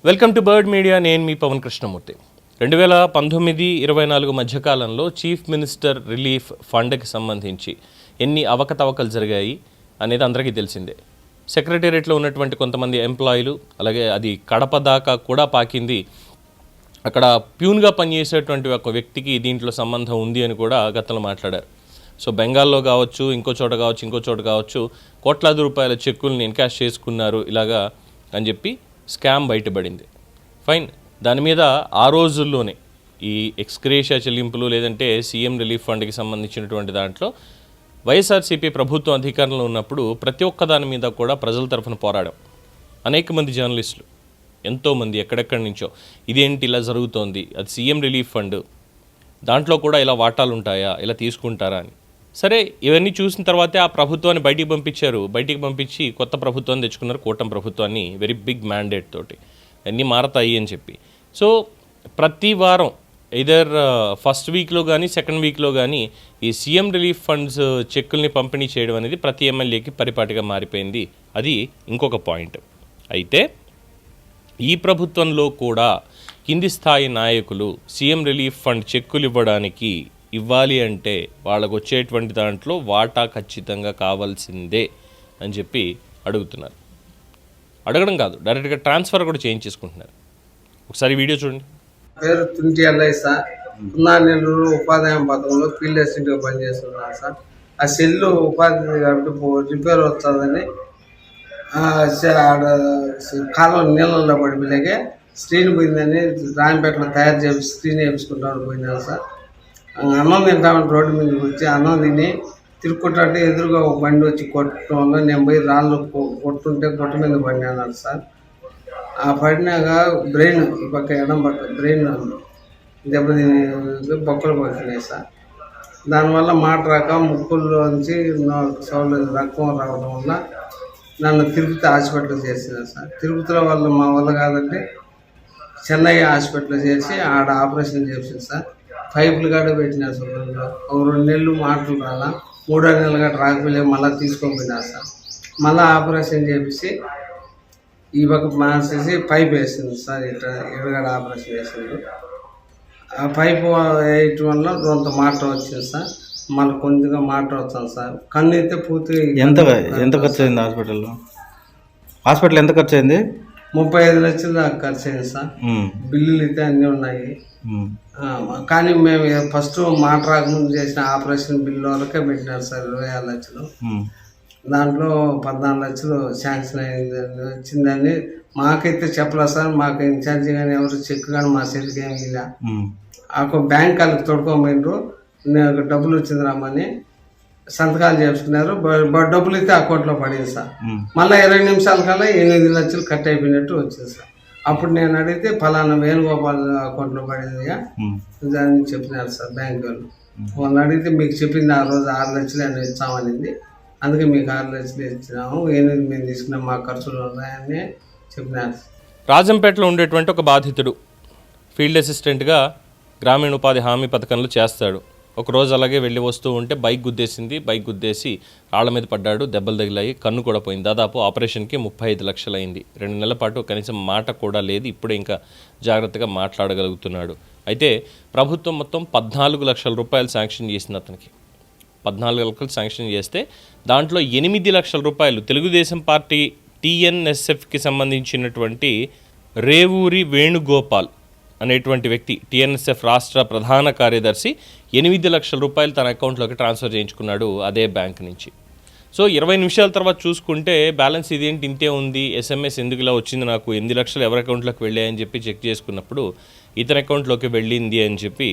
Welcome to bird media. నేను మీ పవన్ కృష్ణమూర్తి. 2019-24 మధ్యకాలంలో chief minister relief ఫండ్కి సంబంధించి ఎన్ని అవకతవకలు జరిగాయి అనేది అందరికీ తెలిసిందే. సెక్రటేరియట్లో ఉన్నటువంటి కొంతమంది ఎంప్లాయీలు, అలాగే అది కడప దాకా కూడా పాకింది. అక్కడ ప్యూన్గా పనిచేసేటువంటి ఒక వ్యక్తికి దీంట్లో సంబంధం ఉంది అని కూడా గతంలో మాట్లాడారు. సో బెంగాల్లో కావచ్చు, ఇంకో చోట కావచ్చు కోట్లాది రూపాయల చెక్కుల్ని ఎన్కాష్ చేసుకున్నారు ఇలాగా అని చెప్పి స్కామ్ బయటపడింది. ఫైన్, దాని మీద ఆ రోజుల్లోనే ఈ ఎక్స్గ్రేషియా చెల్లింపులు లేదంటే సీఎం రిలీఫ్ ఫండ్కి సంబంధించినటువంటి దాంట్లో వైఎస్ఆర్సీపీ ప్రభుత్వం అధికారంలో ఉన్నప్పుడు ప్రతి ఒక్క దాని మీద కూడా ప్రజల తరఫున పోరాడాం. అనేక మంది జర్నలిస్టులు, ఎంతోమంది ఎక్కడెక్కడి నుంచో ఇదేంటి ఇలా జరుగుతోంది, అది సీఎం రిలీఫ్ ఫండ్, దాంట్లో కూడా ఇలా వాటాలు ఉంటాయా, ఇలా తీసుకుంటారా అని. సరే, ఇవన్నీ చూసిన తర్వాతే ఆ ప్రభుత్వాన్ని బయటికి పంపించి కొత్త ప్రభుత్వాన్ని తెచ్చుకున్నారు, కూటమి ప్రభుత్వాన్ని, వెరీ బిగ్ మ్యాండేట్ తోటి అన్నీ మారతాయి అని చెప్పి. సో ప్రతి వారం ఇదర్ ఫస్ట్ వీక్లో కానీ సెకండ్ వీక్లో కానీ ఈ సీఎం రిలీఫ్ ఫండ్స్ చెక్కుల్ని పంపిణీ చేయడం అనేది ప్రతి ఎమ్మెల్యేకి పరిపాటిగా మారిపోయింది. అది ఇంకొక పాయింట్. అయితే ఈ ప్రభుత్వంలో కూడా కింది స్థాయి నాయకులు సీఎం రిలీఫ్ ఫండ్ చెక్కులు ఇవ్వాలి అంటే వాళ్ళకు వచ్చేటువంటి దాంట్లో వాటా ఖచ్చితంగా కావాల్సిందే అని చెప్పి అడుగుతున్నారు. అడగడం కాదు, డైరెక్ట్గా ట్రాన్స్ఫర్ కూడా చేయించేసుకుంటున్నారు. ఒకసారి వీడియో చూడండి. పేరు తుంటి అల్లయ్య సార్. నెల్లూరు ఉపాధి పథకంలో ఫీల్డ్ అసిస్టెంట్గా పనిచేస్తున్నాను సార్. ఆ సెల్లు ఉపాధి కాబట్టి రిపేర్ వస్తుందని కాలం నీళ్ళల్లో పడిపోయాకే స్క్రీన్ పోయిందని రాంపేటలో తయారు చేసి స్క్రీన్ వేయించుకుంటామని పోయినాను సార్. అన్నం తింటామని రోడ్డు మీదకి వచ్చి అన్నం తిని తిరుక్కుంటే ఎదురుగా ఒక బండి వచ్చి కొట్టడం వల్ల నేను పోయి రాళ్ళు కొట్టుంటే కొట్ట మీద పడినాను సార్. ఆ పడినాక బ్రెయిన్ ఈ పక్క ఎడం పక్క బ్రెయిన్ దెబ్బతిని బొక్కలు పడుతున్నాయి సార్. దానివల్ల మాట రాక ముక్కుల్లోంచి సౌండ్ రక్తం రావడం వల్ల నన్ను తిరుపతి హాస్పిటల్ చేసినారు సార్. తిరుపతిలో వాళ్ళు మా వల్ల కాదంటే చెన్నై హాస్పిటల్ చేసి ఆడ ఆపరేషన్ చేసింది సార్. పైపులు కాడ పెట్టినారు సార్. 2 నెలలు మాటలు రాలా, 3 నెలలు గట్రా రాకపోలే, మళ్ళీ తీసుకొని పోయినారు సార్. మళ్ళీ ఆపరేషన్ చేసి ఈ పక్క మార్చేసి పైప్ వేసింది సార్. ఇట్లా ఎడగడ ఆపరేషన్ చేసింది. ఆ పైపు వేయటం వల్ల కొంత మాట వచ్చింది సార్. మళ్ళీ కొద్దిగా మాట వస్తుంది సార్. కన్ను అయితే పూర్తిగా ఎంత ఖర్చు అయింది హాస్పిటల్ ఎంత ఖర్చు అయింది? 35 లక్షలు దాకా ఖర్చు అయింది సార్. బిల్లులు అయితే అన్నీ ఉన్నాయి. కానీ మేము ఫస్ట్ మాట రాకముందు చేసిన ఆపరేషన్ బిల్లు వరకే పెట్టినారు సార్. 26 లక్షలు. దాంట్లో 14 లక్షలు శాంక్షన్ అయిందని వచ్చిందని మాకైతే చెప్పలేదు సార్. మాకు ఇన్ఛార్జి కానీ ఎవరు చెక్ కానీ మా చేతికి ఏమి ఇలా బ్యాంక్ వాళ్ళకి తొడుకోమైనరు. డబ్బులు వచ్చింది రమ్మని సంతకాలు చేసుకున్నారు. డబ్బులు అయితే అకౌంట్లో పడింది సార్. మళ్ళీ 20 నిమిషాల కల్లా 8 లక్షలు కట్ అయిపోయినట్టు వచ్చింది సార్. అప్పుడు నేను అడిగితే ఫలానా వేణుగోపాల్ అకౌంట్లో పడింది దాన్ని చెప్పినారు సార్ బ్యాంక్ వాళ్ళు. వాళ్ళు అడిగితే మీకు చెప్పింది ఆ రోజు 6 లక్షలు అని ఇచ్చామనింది, అందుకే మీకు 6 లక్షలు ఇచ్చినాము, 8 మేము తీసుకున్నాం, మా ఖర్చులు ఉన్నాయని చెప్పినారు. రాజంపేటలో ఉండేటువంటి ఒక బాధితుడు ఫీల్డ్ అసిస్టెంట్గా గ్రామీణ ఉపాధి హామీ పథకంలో చేస్తాడు. ఒకరోజు అలాగే వెళ్ళి వస్తూ ఉంటే బైక్ గుద్దేసి రాళ్ల మీద పడ్డాడు. దెబ్బలు తగిలాయి, కన్ను కూడా పోయింది. దాదాపు ఆపరేషన్కి 35 లక్షలు అయింది. 2 నెలల పాటు కనీసం మాట కూడా లేదు. ఇప్పుడే ఇంకా జాగ్రత్తగా మాట్లాడగలుగుతున్నాడు. అయితే ప్రభుత్వం మొత్తం 14 లక్షల రూపాయలు శాంక్షన్ చేసింది అతనికి. 14 లక్షలు శాంక్షన్ చేస్తే దాంట్లో 8 లక్షల రూపాయలు తెలుగుదేశం పార్టీ TNSFకి సంబంధించినటువంటి రేవూరి వేణుగోపాల్ అనేటువంటి వ్యక్తి, TNSF రాష్ట్ర ప్రధాన కార్యదర్శి, 8 లక్షల రూపాయలు తన అకౌంట్లోకి ట్రాన్స్ఫర్ చేయించుకున్నాడు అదే బ్యాంక్ నుంచి. సో 20 నిమిషాల తర్వాత చూసుకుంటే బ్యాలెన్స్ ఇదేంటి ఇంతే ఉంది, SMS ఎందుకు ఇలా వచ్చింది, నాకు 8 లక్షలు ఎవరి అకౌంట్లోకి వెళ్ళాయని చెప్పి చెక్ చేసుకున్నప్పుడు ఇతని అకౌంట్లోకి వెళ్ళింది అని చెప్పి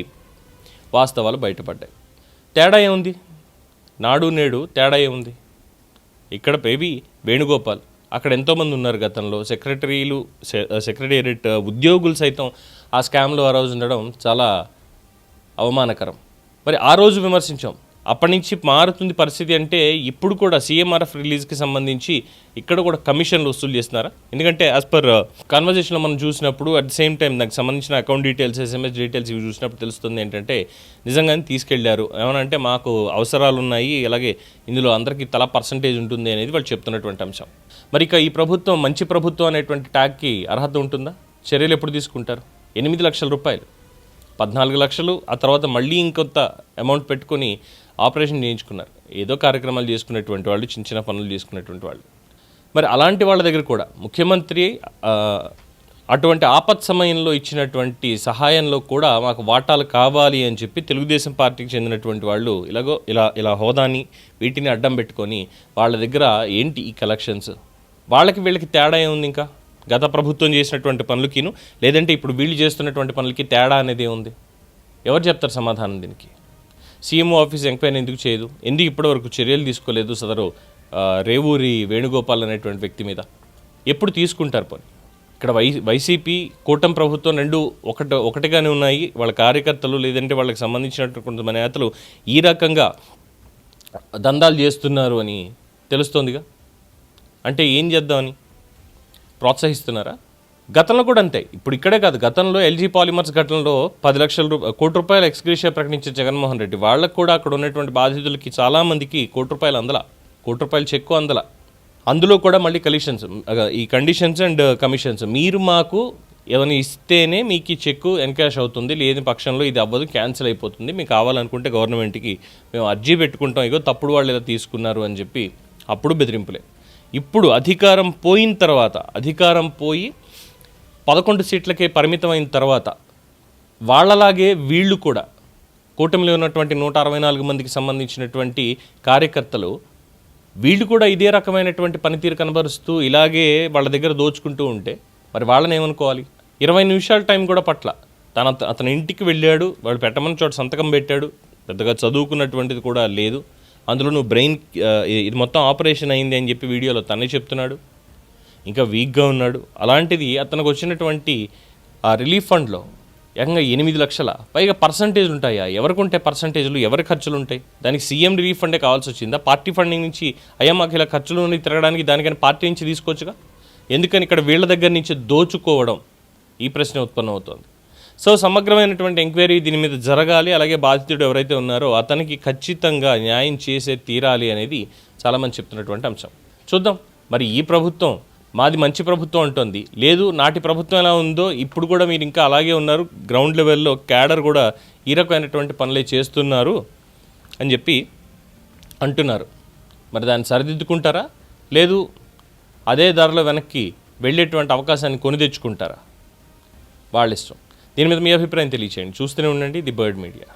వాస్తవాలు బయటపడ్డాయి. తేడా ఏముంది? నాడు నేడు తేడా ఏముంది? ఇక్కడ బేబీ వేణుగోపాల్, అక్కడ ఎంతోమంది ఉన్నారు గతంలో సెక్రటేరియట్ ఉద్యోగులు సైతం ఆ స్కామ్లో ఆ రోజు ఉండడం చాలా అవమానకరం. మరి ఆ రోజు విమర్శించాం, అప్పటి నుంచి మారుతుంది పరిస్థితి అంటే ఇప్పుడు కూడా CMRF రిలీజ్కి సంబంధించి ఇక్కడ కూడా కమిషన్లు వసూలు చేస్తున్నారా? ఎందుకంటే యాజ్ పర్ కన్వర్జేషన్లో మనం చూసినప్పుడు అట్ ద సేమ్ టైం నాకు సంబంధించిన అకౌంట్ డీటెయిల్స్, SMS డీటెయిల్స్ ఇవి చూసినప్పుడు తెలుస్తుంది ఏంటంటే నిజంగానే తీసుకెళ్లారు. ఏమనంటే మాకు అవసరాలు ఉన్నాయి, అలాగే ఇందులో అందరికీ తలా పర్సంటేజ్ ఉంటుంది అనేది వాళ్ళు చెప్తున్నటువంటి అంశం. మరి ఇక ఈ ప్రభుత్వం మంచి ప్రభుత్వం అనేటువంటి ట్యాగ్కి అర్హత ఉంటుందా? చర్యలు ఎప్పుడు తీసుకుంటారు? 8 లక్షల రూపాయలు, 14 లక్షలు, ఆ తర్వాత మళ్ళీ ఇంకొంత అమౌంట్ పెట్టుకొని ఆపరేషన్ చేయించుకున్నారు. ఏదో కార్యక్రమాలు చేసుకునేటువంటి వాళ్ళు, చిన్న చిన్న పనులు చేసుకునేటువంటి వాళ్ళు. మరి అలాంటి వాళ్ళ దగ్గర కూడా ముఖ్యమంత్రి అటువంటి ఆపత్ సమయంలో ఇచ్చినటువంటి సహాయంలో కూడా మాకు వాటాలు కావాలి అని చెప్పి తెలుగుదేశం పార్టీకి చెందినటువంటి వాళ్ళు ఇలా హోదాని వీటిని అడ్డం పెట్టుకొని వాళ్ళ దగ్గర ఏంటి ఈ కలెక్షన్స్? వాళ్ళకి వీళ్ళకి తేడా ఏముంది? ఇంకా గత ప్రభుత్వం చేసినటువంటి పనులకిను లేదంటే ఇప్పుడు వీళ్ళు చేస్తున్నటువంటి పనులకి తేడా అనేది ఏముంది? ఎవరు చెప్తారు సమాధానం దీనికి? సీఎంఓ ఆఫీస్ ఎంక్వైరీ ఎందుకు చేయదు? ఎందుకు ఇప్పటివరకు చర్యలు తీసుకోలేదు సదరు రేవూరి వేణుగోపాల్ అనేటువంటి వ్యక్తి మీద? ఎప్పుడు తీసుకుంటారు పని? ఇక్కడ వైసీపీ కూటమి ప్రభుత్వం రెండు ఒకటిగానే ఉన్నాయి. వాళ్ళ కార్యకర్తలు లేదంటే వాళ్ళకి సంబంధించినటువంటి కొంతమంది నేతలు ఈ రకంగా దందాలు చేస్తున్నారు అని తెలుస్తోందిగా. అంటే ఏం చేద్దామని ప్రోత్సహిస్తున్నారా? గతంలో కూడా అంతే. ఇప్పుడు ఇక్కడే కాదు, గతంలో ఎల్జీ పాలిమర్స్ ఘటనలో 10 లక్షల కోటి రూపాయల ఎక్స్గ్రేషియా ప్రకటించిన జగన్మోహన్ రెడ్డి వాళ్ళకు కూడా అక్కడ ఉన్నటువంటి బాధితులకి చాలామందికి ₹1 కోటి అందల, ₹1 కోటి చెక్కు అందల. అందులో కూడా మళ్ళీ ఈ కండిషన్స్ అండ్ కమిషన్స్, మీరు మాకు ఏమైనా ఇస్తేనే మీకు ఈ చెక్కు ఎన్కాష్ అవుతుంది, లేని పక్షంలో ఇది అవ్వదు, క్యాన్సిల్ అయిపోతుంది, మీకు కావాలనుకుంటే గవర్నమెంట్కి మేము అర్జీ పెట్టుకుంటాం, ఇగో తప్పుడు వాళ్ళు ఇలా తీసుకున్నారు అని చెప్పి అప్పుడు బెదిరింపులే. ఇప్పుడు అధికారం పోయి 11 సీట్లకే పరిమితమైన తర్వాత వాళ్ళలాగే వీళ్ళు కూడా కూటమిలో ఉన్నటువంటి 164 మందికి సంబంధించినటువంటి కార్యకర్తలు వీళ్ళు కూడా ఇదే రకమైనటువంటి పనితీరు కనబరుస్తూ ఇలాగే వాళ్ళ దగ్గర దోచుకుంటూ ఉంటే మరి వాళ్ళని ఏమనుకోవాలి? 20 నిమిషాల టైం కూడా పట్ల అతని ఇంటికి వెళ్ళాడు, వాళ్ళు పెట్టమని చోట సంతకం పెట్టాడు, పెద్దగా చదువుకున్నటువంటిది కూడా లేదు. అందులో నువ్వు బ్రెయిన్ ఇది మొత్తం ఆపరేషన్ అయింది అని చెప్పి వీడియోలో తనే చెప్తున్నాడు, ఇంకా వీక్గా ఉన్నాడు. అలాంటిది అతనికి వచ్చినటువంటి ఆ రిలీఫ్ ఫండ్లో ఏకంగా 8 లక్షల పైగా పర్సంటేజ్లు ఉంటాయా? ఎవరికి ఉంటాయి పర్సంటేజ్లు? ఎవరి ఖర్చులు ఉంటాయి? దానికి సీఎం రిలీఫ్ ఫండే కావాల్సి వచ్చిందా? పార్టీ ఫండింగ్ నుంచి అయ్యా మాకు ఇలా ఖర్చులు తిరగడానికి దానికని పార్టీ నుంచి తీసుకోవచ్చుగా. ఎందుకని ఇక్కడ వీళ్ళ దగ్గర నుంచి దోచుకోవడం? ఈ ప్రశ్న ఉత్పన్నం అవుతుంది. సో సమగ్రమైనటువంటి ఎంక్వైరీ దీని మీద జరగాలి. అలాగే బాధితుడు ఎవరైతే ఉన్నారో అతనికి ఖచ్చితంగా న్యాయం చేసే తీరాలి అనేది చాలామంది చెప్తున్నటువంటి అంశం. చూద్దాం మరి ఈ ప్రభుత్వం మాది మంచి ప్రభుత్వం అంటుంది, లేదు నాటి ప్రభుత్వం ఎలా ఉందో ఇప్పుడు కూడా మీరు ఇంకా అలాగే ఉన్నారు, గ్రౌండ్ లెవెల్లో క్యాడర్ కూడా ఈ రకమైనటువంటి పనులే చేస్తున్నారు అని చెప్పి అంటున్నారు. మరి దాన్ని సరిదిద్దుకుంటారా, లేదు అదే దారిలో వెనక్కి వెళ్ళేటువంటి అవకాశాన్ని కొని తెచ్చుకుంటారా? వాళ్ళ ఇష్టం. దీని మీద మీ అభిప్రాయం తెలియచేయండి. చూస్తూనే ఉండండి ది బర్డ్ మీడియా.